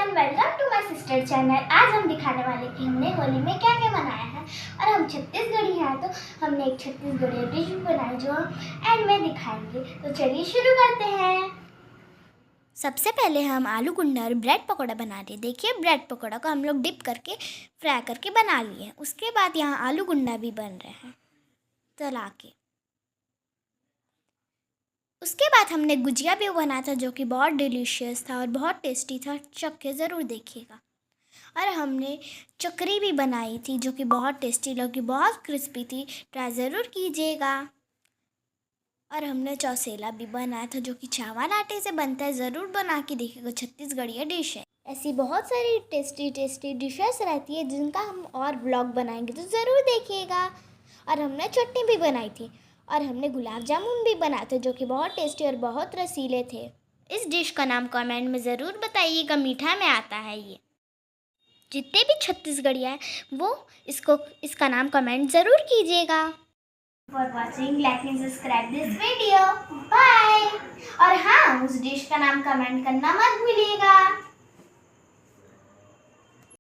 Everyone, welcome to my sister channel. आज हम दिखाने वाले कि हमने होली में क्या क्या बनाया है। और हम छत्तीसगढ़ी हैं तो हमने एक छत्तीसगढ़ी डिश बनाई जो हम एंड में दिखाएंगे। तो चलिए शुरू करते हैं। सबसे पहले हम आलू गुंडा और ब्रेड पकौड़ा बना रहे। देखिए, ब्रेड पकौड़ा को हम लोग डिप करके फ्राई करके बना लिए। उसके बाद यहाँ आलू गुंडा भी बन रहे हैं तला के। उसके बाद हमने गुजिया भी बनाया था जो कि बहुत डिलीशियस था और बहुत टेस्टी था। चख के ज़रूर देखिएगा। और हमने चकरी भी बनाई थी जो कि बहुत टेस्टी लगी, बहुत क्रिस्पी थी। ट्राई ज़रूर कीजिएगा। और हमने चौसेला भी बनाया था जो कि चावल आटे से बनता है। ज़रूर बना के देखिएगा, छत्तीसगढ़ी डिश है। ऐसी बहुत सारी टेस्टी टेस्टी डिशेस रहती है जिनका हम और ब्लॉग बनाएंगे तो ज़रूर देखिएगा। और हमने चटनी भी बनाई थी और हमने गुलाब जामुन भी बनाए थे जो कि बहुत टेस्टी और बहुत रसीले थे। इस डिश का नाम कमेंट में ज़रूर बताइएगा, मीठा में आता है ये। जितने भी छत्तीसगढ़िया है वो इसका नाम कमेंट ज़रूर कीजिएगा। For watching, like and subscribe this video. Bye. और हाँ, उस डिश का नाम कमेंट करना मत भूलिएगा।